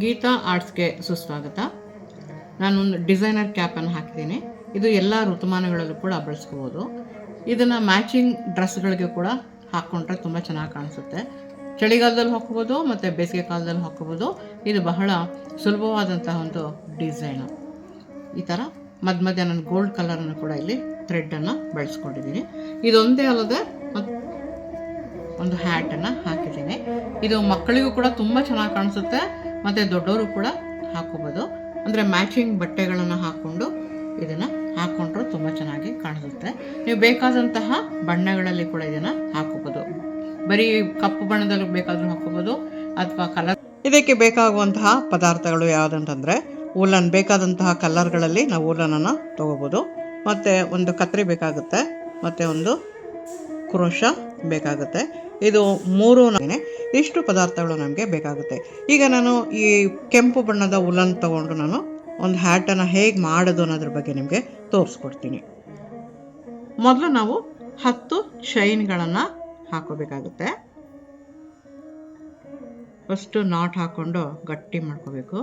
ಗೀತಾ ಆರ್ಟ್ಸ್ಗೆ ಸುಸ್ವಾಗತ. ನಾನೊಂದು ಡಿಸೈನರ್ ಕ್ಯಾಪನ್ನು ಹಾಕಿದ್ದೀನಿ. ಇದು ಎಲ್ಲ ಋತುಮಾನಗಳಲ್ಲೂ ಕೂಡ ಬಳಸ್ಕೋಬೋದು. ಇದನ್ನು ಮ್ಯಾಚಿಂಗ್ ಡ್ರೆಸ್ಗಳಿಗೆ ಕೂಡ ಹಾಕ್ಕೊಂಡ್ರೆ ತುಂಬ ಚೆನ್ನಾಗಿ ಕಾಣಿಸುತ್ತೆ. ಚಳಿಗಾಲದಲ್ಲಿ ಹಾಕ್ಕೋಬೋದು ಮತ್ತು ಬೇಸಿಗೆ ಕಾಲದಲ್ಲಿ ಹಾಕ್ಕೋಬೋದು. ಇದು ಬಹಳ ಸುಲಭವಾದಂತಹ ಒಂದು ಡಿಸೈನು. ಈ ಥರ ಮಧ್ಯ ನಾನು ಗೋಲ್ಡ್ ಕಲರನ್ನು ಕೂಡ ಇಲ್ಲಿ ಥ್ರೆಡ್ಡನ್ನು ಬಳಸ್ಕೊಂಡಿದ್ದೀನಿ. ಇದೊಂದೇ ಅಲ್ಲದೆ ಒಂದು ಹ್ಯಾಟನ್ನು ಹಾಕಿದ್ದೀನಿ. ಇದು ಮಕ್ಕಳಿಗೂ ಕೂಡ ತುಂಬ ಚೆನ್ನಾಗಿ ಕಾಣಿಸುತ್ತೆ ಮತ್ತು ದೊಡ್ಡವರು ಕೂಡ ಹಾಕೋಬೋದು. ಅಂದರೆ ಮ್ಯಾಚಿಂಗ್ ಬಟ್ಟೆಗಳನ್ನು ಹಾಕ್ಕೊಂಡು ಇದನ್ನು ಹಾಕ್ಕೊಂಡ್ರೂ ತುಂಬ ಚೆನ್ನಾಗಿ ಕಾಣಿಸುತ್ತೆ. ನೀವು ಬೇಕಾದಂತಹ ಬಣ್ಣಗಳಲ್ಲಿ ಕೂಡ ಇದನ್ನು ಹಾಕೋಬೋದು. ಬರೀ ಕಪ್ಪು ಬಣ್ಣದಲ್ಲಿ ಬೇಕಾದರೂ ಹಾಕೋಬೋದು ಅಥವಾ ಕಲರ್. ಇದಕ್ಕೆ ಬೇಕಾಗುವಂತಹ ಪದಾರ್ಥಗಳು ಯಾವುದಂತಂದರೆ ಊಲನ್. ಬೇಕಾದಂತಹ ಕಲರ್ಗಳಲ್ಲಿ ನಾವು ಊಲನನ್ನು ತೊಗೋಬೋದು. ಮತ್ತು ಒಂದು ಕತ್ರಿ ಬೇಕಾಗುತ್ತೆ ಮತ್ತು ಒಂದು ಕ್ರೋಶ ಬೇಕಾಗುತ್ತೆ. ಇದು ಮೂರು ಇಷ್ಟು ಪದಾರ್ಥಗಳು ನಮಗೆ ಬೇಕಾಗುತ್ತೆ. ಈಗ ನಾನು ಈ ಕೆಂಪು ಬಣ್ಣದ ಉಲನ್ ತಗೊಂಡು ನಾನು ಒಂದು ಹ್ಯಾಟನ್ನು ಹೇಗೆ ಮಾಡೋದು ಅನ್ನೋದ್ರ ಬಗ್ಗೆ ನಿಮಗೆ ತೋರಿಸ್ಕೊಡ್ತೀನಿ. ಮೊದಲು ನಾವು 10 ಚೈನ್ಗಳನ್ನು ಹಾಕೋಬೇಕಾಗುತ್ತೆ. ಫಸ್ಟು ನಾಟ್ ಹಾಕ್ಕೊಂಡು ಗಟ್ಟಿ ಮಾಡ್ಕೋಬೇಕು.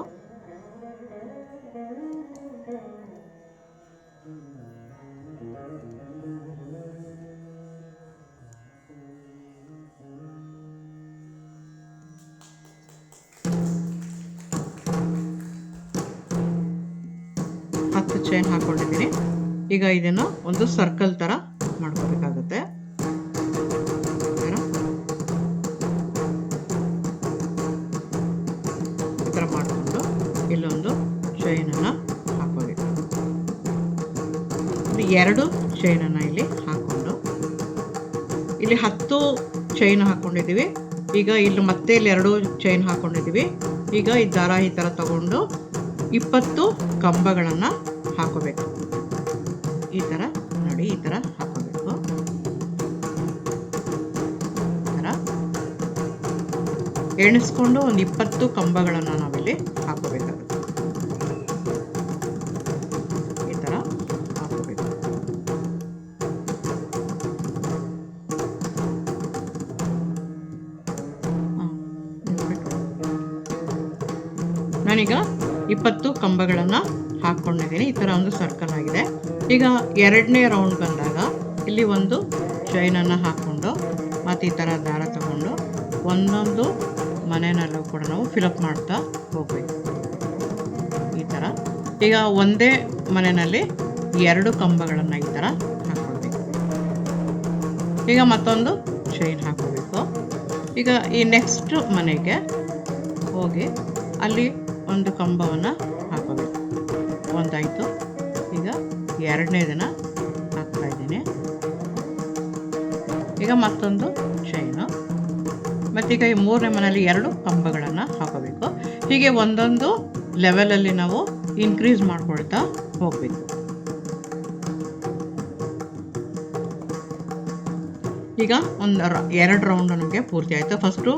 ಚೈನ್ ಹಾಕೊಂಡಿದ್ದೀನಿ. ಈಗ ಇದನ್ನು ಒಂದು ಸರ್ಕಲ್ ಥರ ಮಾಡ್ಕೋಬೇಕಾಗುತ್ತೆ. ಈ ಥರ ಮಾಡಿಕೊಂಡು ಇಲ್ಲೊಂದು ಚೈನನ್ನು ಹಾಕೋಬೇಕು. 2 ಚೈನನ್ನು ಇಲ್ಲಿ ಹಾಕ್ಕೊಂಡು ಇಲ್ಲಿ 10 ಚೈನ್ ಹಾಕ್ಕೊಂಡಿದ್ದೀವಿ. ಈಗ ಇಲ್ಲಿ ಮತ್ತೆ ಇಲ್ಲಿ 2 ಚೈನ್ ಹಾಕ್ಕೊಂಡಿದ್ದೀವಿ. ಈಗ ಈ ದಾರ ಈ ಥರ ತಗೊಂಡು 20 ಕಂಬಗಳನ್ನು ಹಾಕೋಬೇಕು. ಈ ಥರ ನೋಡಿ, ಈ ಥರ ಹಾಕೋಬೇಕು. ಈ ಥರ ಎಣಿಸ್ಕೊಂಡು ಒಂದು 20 ಕಂಬಗಳನ್ನು ನಾವಿಲ್ಲಿ ಹಾಕೋಬೇಕಾಗುತ್ತೆ. ಈ ಥರ ಹಾಕೋಬೇಕು. ನಾನೀಗ 20 ಕಂಬಗಳನ್ನು ಹಾಕ್ಕೊಂಡಿದ್ದೀನಿ. ಈ ಥರ ಒಂದು ಸರ್ಕಲ್ ಆಗಿದೆ. ಈಗ 2ನೇ ರೌಂಡ್ ಬಂದಾಗ ಇಲ್ಲಿ ಒಂದು ಚೈನನ್ನು ಹಾಕ್ಕೊಂಡು ಮತ್ತು ಈ ಥರ ದಾರ ತಗೊಂಡು ಒಂದೊಂದು ಮನೆಯಲ್ಲೂ ಕೂಡ ನಾವು ಫಿಲಪ್ ಮಾಡ್ತಾ ಹೋಗಬೇಕು. ಈ ಥರ ಈಗ ಒಂದೇ ಮನೆಯಲ್ಲಿ 2 ಕಂಬಗಳನ್ನು ಈ ಥರ ಹಾಕ್ಕೊಳ್ಬೇಕು. ಈಗ ಮತ್ತೊಂದು ಚೈನ್ ಹಾಕೋಬೇಕು. ಈಗ ಈ ನೆಕ್ಸ್ಟ್ ಮನೆಗೆ ಹೋಗಿ ಅಲ್ಲಿ ಒಂದು ಕಂಬವನ್ನು ಹಾಕೋಬೇಕು. ಒಂದಾಯಿತು. ಈಗ 2ನೇದನ್ನು ಹಾಕ್ತಾ ಇದ್ದೀನಿ. ಈಗ ಮತ್ತೊಂದು ಚೈನು. ಮತ್ತೀಗ ಈ 3ನೇ ಮನೆಯಲ್ಲಿ 2 ಕಂಬಗಳನ್ನು ಹಾಕೋಬೇಕು. ಹೀಗೆ ಒಂದೊಂದು ಲೆವೆಲಲ್ಲಿ ನಾವು ಇನ್ಕ್ರೀಸ್ ಮಾಡ್ಕೊಳ್ತಾ ಹೋಗಬೇಕು. ಈಗ ಒಂದು 2 ರೌಂಡ್ ನಮಗೆ ಪೂರ್ತಿ ಆಯಿತು. ಫಸ್ಟು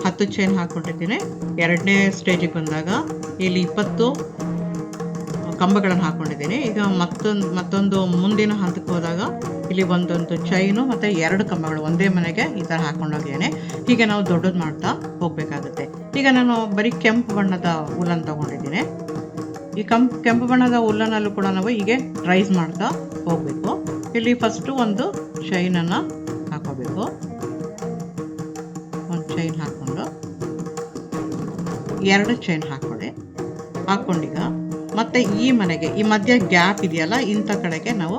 10 ಚೈನ್ ಹಾಕ್ಕೊಂಡಿದ್ದೀನಿ. 2ನೇ ಸ್ಟೇಜಿಗೆ ಬಂದಾಗ ಇಲ್ಲಿ 20 ಕಂಬಗಳನ್ನು ಹಾಕ್ಕೊಂಡಿದ್ದೀನಿ. ಈಗ ಮತ್ತೊಂದು ಮುಂದಿನ ಹಂತಕ್ಕೆ ಹೋದಾಗ ಇಲ್ಲಿ ಒಂದೊಂದು ಚೈನು ಮತ್ತು 2 ಕಂಬಗಳು ಒಂದೇ ಮನೆಗೆ ಈ ಥರ ಹಾಕ್ಕೊಂಡೋಗಿದ್ದೇನೆ. ಹೀಗೆ ನಾವು ದೊಡ್ಡದು ಮಾಡ್ತಾ ಹೋಗಬೇಕಾಗುತ್ತೆ. ಈಗ ನಾನು ಬರೀ ಕೆಂಪು ಬಣ್ಣದ ಉಲ್ಲನ್ ತೊಗೊಂಡಿದ್ದೀನಿ. ಈ ಕೆಂಪು ಬಣ್ಣದ ಉಲ್ಲನಲ್ಲೂ ಕೂಡ ನಾವು ಹೀಗೆ ರೈಸ್ ಮಾಡ್ತಾ ಹೋಗಬೇಕು. ಇಲ್ಲಿ ಫಸ್ಟು ಒಂದು ಚೈನನ್ನು ಹಾಕೋಬೇಕು. ಒಂದು ಚೈನ್ ಹಾಕ್ಕೊಂಡು 2 ಚೈನ್ ಹಾಕ್ಕೊಂಡೀಗ ಮತ್ತೆ ಈ ಮನೆಗೆ ಈ ಮಧ್ಯ ಗ್ಯಾಪ್ ಇದೆಯಲ್ಲ, ಇಂಥ ಕಡೆಗೆ ನಾವು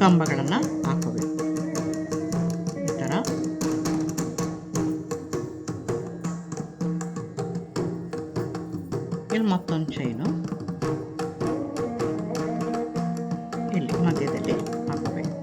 ಕಂಬಗಳನ್ನು ಹಾಕೋಬೇಕು. ಈ ಥರ ಇಲ್ಲಿ ಮತ್ತೊಂದು ಚೈನು ಇಲ್ಲಿ ಮಧ್ಯದಲ್ಲಿ ಹಾಕೋಬೇಕು.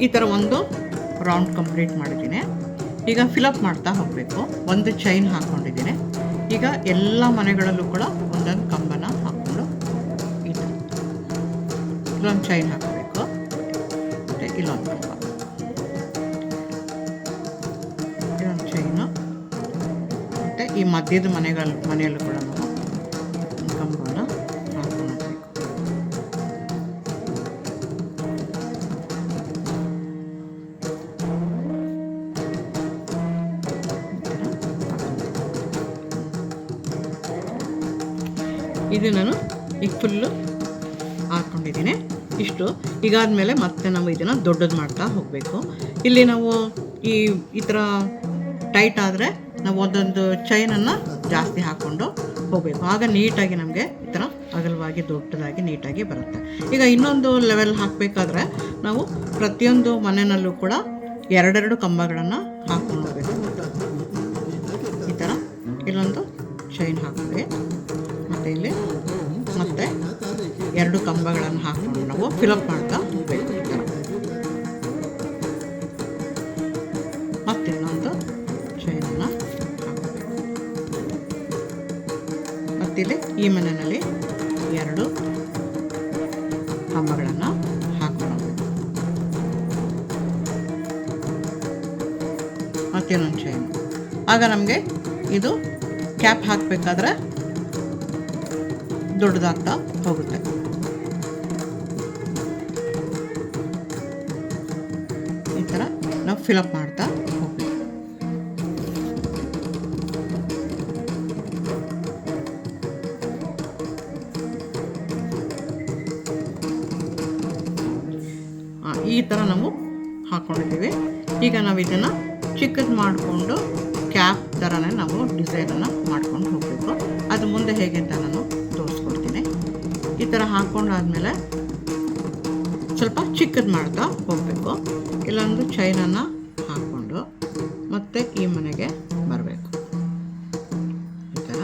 ಈ ಥರ ಒಂದು ರೌಂಡ್ ಕಂಪ್ಲೀಟ್ ಮಾಡಿದ್ದೀನಿ. ಈಗ ಫಿಲಪ್ ಮಾಡ್ತಾ ಹೋಗಬೇಕು. ಒಂದು ಚೈನ್ ಹಾಕ್ಕೊಂಡಿದ್ದೀನಿ. ಈಗ ಎಲ್ಲ ಮನೆಗಳಲ್ಲೂ ಕೂಡ ಒಂದೊಂದು ಕಂಬನ ಹಾಕ್ಕೊಂಡು ಈ ಥರ ಇಲ್ಲೊಂದು ಚೈನ್ ಹಾಕಬೇಕು ಮತ್ತು ಇಲ್ಲೊಂದು ಕಂಬ ಈ ಮಧ್ಯದ ಮನೆಯಲ್ಲೂ ಕೂಡ ನಾವು ಕಂಬವನ್ನು ಹಾಕ್ಕೊಳ್ಬೇಕು. ಇದು ನಾನು ಈಗ ಫುಲ್ಲು ಹಾಕ್ಕೊಂಡಿದ್ದೀನಿ. ಇಷ್ಟು ಈಗಾದ್ಮೇಲೆ ಮತ್ತೆ ನಾವು ಇದನ್ನು ದೊಡ್ಡದು ಮಾಡ್ತಾ ಹೋಗಬೇಕು. ಇಲ್ಲಿ ನಾವು ಈ ಥರ ಟೈಟ್ ಆದರೆ ನಾವು ಒಂದೊಂದು ಚೈನನ್ನು ಜಾಸ್ತಿ ಹಾಕ್ಕೊಂಡು ಹೋಗಬೇಕು. ಆಗ ನೀಟಾಗಿ ನಮಗೆ ಈ ಥರ ಅಗಲವಾಗಿ ದೊಡ್ಡದಾಗಿ ನೀಟಾಗಿ ಬರುತ್ತೆ. ಈಗ ಇನ್ನೊಂದು ಲೆವೆಲ್ ಹಾಕಬೇಕಾದ್ರೆ ನಾವು ಪ್ರತಿಯೊಂದು ಮನೆಯಲ್ಲೂ ಕೂಡ ಎರಡೆರಡು ಕಂಬಗಳನ್ನು ಹಾಕ್ಕೊಂಡು ಹೋಗಬೇಕು. ಈ ಥರ ಇಲ್ಲೊಂದು ಚೈನ್ ಹಾಕ್ತೀವಿ, ಮತ್ತು ಇಲ್ಲಿ ಮತ್ತೆ ಎರಡು ಕಂಬಗಳನ್ನು ಹಾಕ್ಕೊಂಡು ನಾವು ಫಿಲಪ್ ಮಾಡ್ತಾ ಹೋಗಬೇಕು. ಈ ಥರ ಮತ್ತೆ ಇನ್ನೊಂದು ಚೈನನ್ನು ಹಾಕಬೇಕು. ಮತ್ತಿಲ್ಲಿ ಈ ಮನೆಯಲ್ಲಿ ಎರಡು ಕಂಬಗಳನ್ನು ಹಾಕ್ಕೊಳ್ಳಬೇಕು. ಮತ್ತಿನ್ನೊಂದು ಚೈನ್. ಆಗ ನಮಗೆ ಇದು ಕ್ಯಾಪ್ ಹಾಕಬೇಕಾದ್ರೆ ದೊಡ್ಡದಾಗ್ತಾ ಹೋಗುತ್ತೆ. ಈ ಥರ ನಾವು ಫಿಲಪ್ ಮಾಡ್ತಾ ಹೋಗ್ಬೇಕು. ಈ ಥರ ನಾವು ಹಾಕ್ಕೊಂಡಿದ್ದೀವಿ. ಈಗ ನಾವು ಇದನ್ನು ಚಿಕ್ಕದು ಮಾಡಿಕೊಂಡು ಕ್ಯಾಪ್ ಥರನೇ ನಾವು ಡಿಸೈನನ್ನು ಮಾಡ್ಕೊಂಡು ಹೋಗಬೇಕು. ಅದು ಮುಂದೆ ಹೇಗೆ ಅಂತ ನಾನು ತೋರಿಸ್ಕೊಡ್ತೀನಿ. ಈ ಥರ ಹಾಕ್ಕೊಂಡಾದ್ಮೇಲೆ ಸ್ವಲ್ಪ ಚಿಕ್ಕದು ಮಾಡ್ತಾ ಹೋಗಬೇಕು. ಇಲ್ಲೊಂದು ಚೈನನ್ನು ಹಾಕ್ಕೊಂಡು ಮತ್ತೆ ಈ ಮನೆಗೆ ಬರಬೇಕು. ಈ ಥರ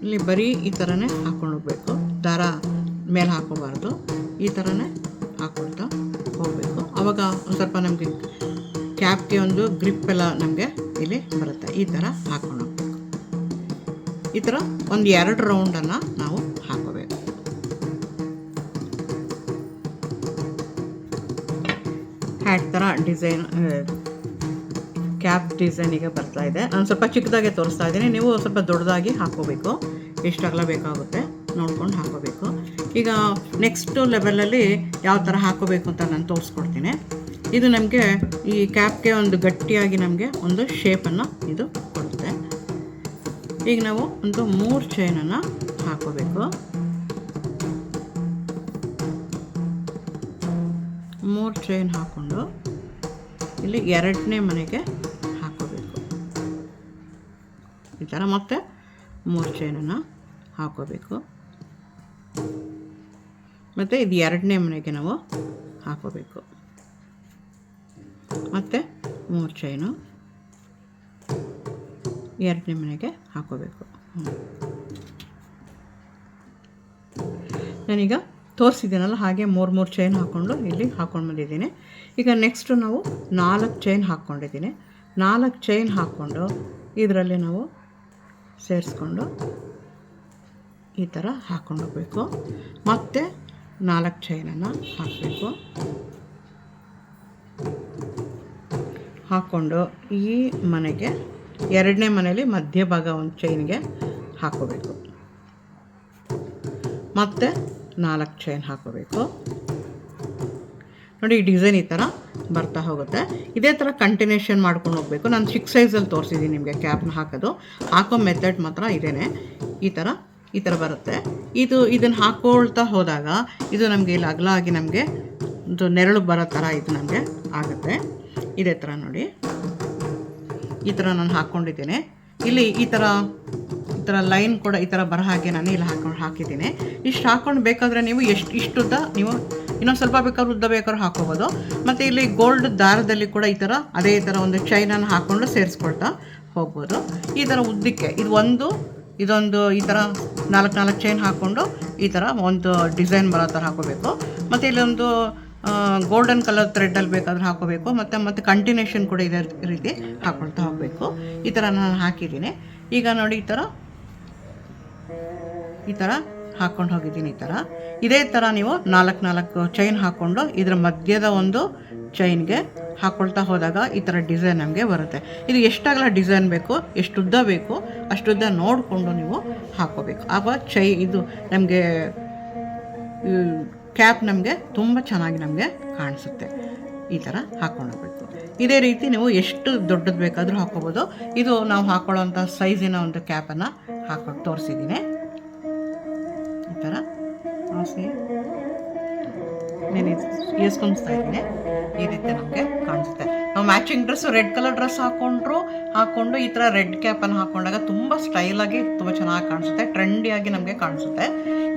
ಇಲ್ಲಿ ಬರೀ ಈ ಥರನೇ ಹಾಕ್ಕೊಂಡು ಹೋಗಬೇಕು. ದಾರ ಮೇಲೆ ಹಾಕೋಬಾರ್ದು, ಈ ಥರನೇ ಹಾಕ್ಕೊಳ್ತಾ ಹೋಗಬೇಕು. ಆವಾಗ ಒಂದು ಸ್ವಲ್ಪ ನಮಗೆ ಕ್ಯಾಪ್ಗೆ ಒಂದು ಗ್ರಿಪ್ ಎಲ್ಲ ನಮಗೆ ಇಲ್ಲಿ ಬರುತ್ತೆ. ಈ ಥರ ಹಾಕ್ಕೊಂಡು ಹೋಗ್ಬೇಕು. ಈ ಥರ ಒಂದು 2 ರೌಂಡನ್ನು ನಾವು ಹಾಕೋಬೇಕು. ಹ್ಯಾಟ್ ಥರ ಡಿಸೈನ್ ಕ್ಯಾಪ್ ಡಿಸೈನಿಗೆ ಬರ್ತಾ ಇದೆ. ನಾನು ಸ್ವಲ್ಪ ಚಿಕ್ಕದಾಗೆ ತೋರಿಸ್ತಾ ಇದ್ದೀನಿ, ನೀವು ಸ್ವಲ್ಪ ದೊಡ್ಡದಾಗಿ ಹಾಕೋಬೇಕು. ಎಷ್ಟು ಅಗಲ ಬೇಕಾಗುತ್ತೆ ನೋಡ್ಕೊಂಡು ಹಾಕೋಬೇಕು. ಈಗ ನೆಕ್ಸ್ಟ್ ಲೆವೆಲಲ್ಲಿ ಯಾವ ಥರ ಹಾಕೋಬೇಕು ಅಂತ ನಾನು ತೋರಿಸ್ಕೊಡ್ತೀನಿ. ಇದು ನಮಗೆ ಈ ಕ್ಯಾಪ್ಗೆ ಒಂದು ಗಟ್ಟಿಯಾಗಿ ನಮಗೆ ಒಂದು ಶೇಪನ್ನು ಇದು ಕೊಡುತ್ತೆ. ಈಗ ನಾವು ಒಂದು 3 ಚೈನನ್ನು ಹಾಕೋಬೇಕು. 3 ಚೈನ್ ಹಾಕ್ಕೊಂಡು ಇಲ್ಲಿ 2ನೇ ಮನೆಗೆ ಹಾಕೋಬೇಕು. ಈ ಥರ ಮತ್ತೆ 3 ಚೈನನ್ನು ಹಾಕೋಬೇಕು. ಮತ್ತು ಇದು 2ನೇ ಮನೆಗೆ ನಾವು ಹಾಕೋಬೇಕು. ಮತ್ತು 3 ಚೈನು 2ನೇ ಮನೆಗೆ ಹಾಕೋಬೇಕು. ನಾನೀಗ ತೋರಿಸಿದ್ದೀನಲ್ಲ ಹಾಗೆ 3 ಚೈನ್ ಹಾಕ್ಕೊಂಡು ಇಲ್ಲಿ ಹಾಕ್ಕೊಂಡು ಬಂದಿದ್ದೀನಿ. ಈಗ ನೆಕ್ಸ್ಟು ನಾವು 4 ಚೈನ್ ಹಾಕ್ಕೊಂಡಿದ್ದೀನಿ. 4 ಚೈನ್ ಹಾಕ್ಕೊಂಡು ಇದರಲ್ಲಿ ನಾವು ಸೇರಿಸ್ಕೊಂಡು ಈ ಥರ ಹಾಕ್ಕೊಂಡು ಹೋಗಬೇಕು. ಮತ್ತು 4 ಚೈನನ್ನು ಹಾಕಬೇಕು. ಹಾಕ್ಕೊಂಡು ಈ ಮನೆಗೆ 2ನೇ ಮನೆಯಲ್ಲಿ ಮಧ್ಯಭಾಗ ಒಂದು ಚೈನ್ಗೆ ಹಾಕೋಬೇಕು. ಮತ್ತು 4 ಚೈನ್ ಹಾಕೋಬೇಕು. ನೋಡಿ ಈ ಡಿಸೈನ್ ಈ ಥರ ಬರ್ತಾ ಹೋಗುತ್ತೆ. ಇದೇ ಥರ ಕಂಟಿನ್ಯೂಷನ್ ಮಾಡ್ಕೊಂಡು ಹೋಗಬೇಕು. ನಾನು 6 ಸೈಜಲ್ಲಿ ತೋರಿಸಿದ್ದೀನಿ ನಿಮಗೆ ಕ್ಯಾಪ್ನ ಹಾಕೋ ಮೆಥಡ್ ಮಾತ್ರ ಇದೇನೆ. ಈ ಥರ ಬರುತ್ತೆ. ಇದನ್ನು ಹಾಕ್ಕೊಳ್ತಾ ಹೋದಾಗ ಇದು ನಮಗೆ ಇಲ್ಲಿ ಅಗಲ ಆಗಿ ನಮಗೆ ಒಂದು ನೆರಳು ಬರೋ ಥರ ಇದು ನಮಗೆ ಆಗುತ್ತೆ. ಇದೇ ಥರ ನೋಡಿ ಈ ಥರ ನಾನು ಹಾಕ್ಕೊಂಡಿದ್ದೀನಿ. ಇಲ್ಲಿ ಈ ಥರ ಲೈನ್ ಕೂಡ ಈ ಥರ ಬರೋ ಹಾಗೆ ನಾನು ಇಲ್ಲಿ ಹಾಕಿದ್ದೀನಿ. ಇಷ್ಟು ಹಾಕ್ಕೊಂಡು ಬೇಕಾದರೆ ನೀವು ಇಷ್ಟುದ್ದ ನೀವು ಇನ್ನೊಂದು ಸ್ವಲ್ಪ ಬೇಕಾದ್ರೂ ಉದ್ದ ಬೇಕಾದ್ರೂ ಹಾಕೋಬೋದು. ಮತ್ತು ಇಲ್ಲಿ ಗೋಲ್ಡ್ ದಾರದಲ್ಲಿ ಕೂಡ ಈ ಥರ ಅದೇ ಥರ ಒಂದು ಚೈನನ್ನು ಹಾಕ್ಕೊಂಡು ಸೇರಿಸ್ಕೊಳ್ತಾ ಹೋಗ್ಬೋದು. ಈ ಥರ ಉದ್ದಕ್ಕೆ ಇದೊಂದು ಈ ಥರ 4 ಚೈನ್ ಹಾಕ್ಕೊಂಡು ಈ ಥರ ಒಂದು ಡಿಸೈನ್ ಬರೋ ಥರ ಹಾಕೋಬೇಕು. ಮತ್ತು ಇಲ್ಲೊಂದು ಗೋಲ್ಡನ್ ಕಲರ್ ಥ್ರೆಡ್ಡಲ್ಲಿ ಬೇಕಾದ್ರೆ ಹಾಕೋಬೇಕು. ಮತ್ತು ಕಂಟಿನ್ಯೂಷನ್ ಕೂಡ ಇದೇ ರೀತಿ ಹಾಕ್ಕೊಳ್ತಾ ಹೋಗಬೇಕು. ಈ ಥರ ನಾನು ಹಾಕಿದ್ದೀನಿ. ಈಗ ನೋಡಿ ಈ ಥರ ಹಾಕ್ಕೊಂಡು ಹೋಗಿದ್ದೀನಿ ಈ ಥರ. ಇದೇ ಥರ ನೀವು 4 ಚೈನ್ ಹಾಕ್ಕೊಂಡು ಇದರ ಮಧ್ಯದ ಒಂದು ಚೈನ್ಗೆ ಹಾಕ್ಕೊಳ್ತಾ ಹೋದಾಗ ಈ ಥರ ಡಿಸೈನ್ ನಮಗೆ ಬರುತ್ತೆ. ಇದು ಎಷ್ಟಾಗಲ ಡಿಸೈನ್ ಬೇಕು, ಎಷ್ಟು ಉದ್ದ ಬೇಕು ಅಷ್ಟುದ್ದ ನೋಡಿಕೊಂಡು ನೀವು ಹಾಕ್ಕೋಬೇಕು. ಆಗ ಇದು ನಮಗೆ ಕ್ಯಾಪ್ ನಮಗೆ ತುಂಬ ಚೆನ್ನಾಗಿ ನಮಗೆ ಕಾಣಿಸುತ್ತೆ. ಈ ಥರ ಹಾಕ್ಕೊಂಡೋಗ್ಬೇಕು. ಇದೇ ರೀತಿ ನೀವು ಎಷ್ಟು ದೊಡ್ಡದು ಬೇಕಾದರೂ ಹಾಕ್ಕೋಬೋದು. ಇದು ನಾವು ಹಾಕ್ಕೊಳ್ಳೋಂಥ ಸೈಜಿನ ಒಂದು ಕ್ಯಾಪನ್ನು ಹಾಕೊಂಡು ತೋರಿಸಿದ್ದೀನಿ. ಈ ಥರ ಹಾಸಿ నేను వేసుకొనిಸ್ತಾ ಇದ್ದೀನಿ. ಈ ರೀತಿ ನಮಗೆ ಕಾಣಿಸುತ್ತೆ. ನಾವು matching dress red colour dress ಹಾಕ್ಕೊಂಡು ಈ ಥರ ರೆಡ್ ಕ್ಯಾಪನ್ನು ಹಾಕ್ಕೊಂಡಾಗ ತುಂಬ ಸ್ಟೈಲಾಗಿ ತುಂಬ ಚೆನ್ನಾಗಿ ಕಾಣಿಸುತ್ತೆ, ಟ್ರೆಂಡಿಯಾಗಿ ನಮಗೆ ಕಾಣಿಸುತ್ತೆ.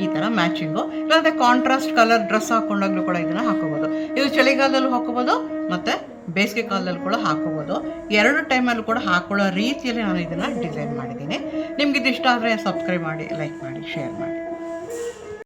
ಈ ಥರ ಮ್ಯಾಚಿಂಗು. ಇಲ್ಲಾಂದರೆ ಕಾಂಟ್ರಾಸ್ಟ್ ಕಲರ್ ಡ್ರೆಸ್ ಹಾಕ್ಕೊಂಡಾಗಲೂ ಕೂಡ ಇದನ್ನು ಹಾಕೋಬೋದು. ಇದು ಚಳಿಗಾಲದಲ್ಲೂ ಹಾಕೋಬೋದು ಮತ್ತು ಬೇಸಿಗೆ ಕಾಲದಲ್ಲಿ ಕೂಡ ಹಾಕೋಬೋದು. 2 ಟೈಮಲ್ಲೂ ಕೂಡ ಹಾಕೊಳ್ಳೋ ರೀತಿಯಲ್ಲಿ ನಾನು ಇದನ್ನು ಡಿಸೈನ್ ಮಾಡಿದ್ದೀನಿ. ನಿಮ್ಗೆ ಇದು ಇಷ್ಟ ಆದರೆ ಸಬ್ಸ್ಕ್ರೈಬ್ ಮಾಡಿ, ಲೈಕ್ ಮಾಡಿ, ಶೇರ್ ಮಾಡಿ.